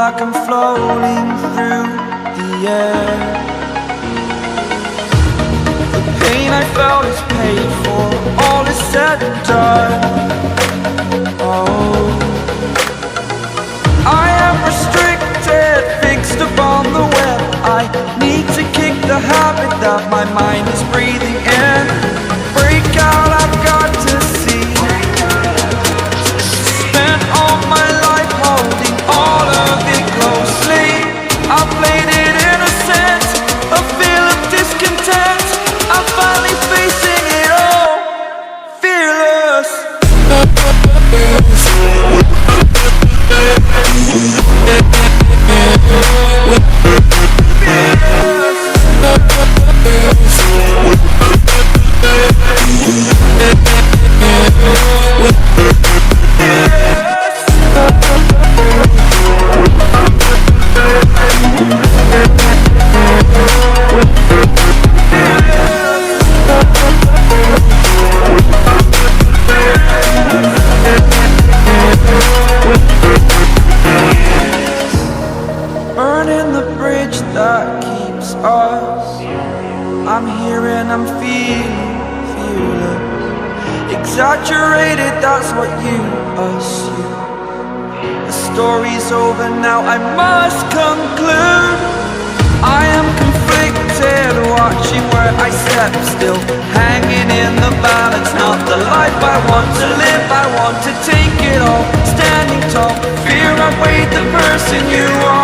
like I'm floating through the air. The pain I felt is paid for, all is said and done. Oh, I am restricted, fixed upon the web. I need to kick the habit that my mind is breathing in. Break out, I've got to see. Spent all my life holding all of it closely. I played it innocent, a feel of discontent. I'm finally facing it all, fearless. Burning the bridge that keeps us. I'm here and I'm feeling fearless. Exaggerated, that's what you assume. The story's over now, I must conclude. I am conflicted, watching where I step still, hanging in the balance. Not the life I want to live, I want to take it all. Standing tall, fear I've weighed the person you are.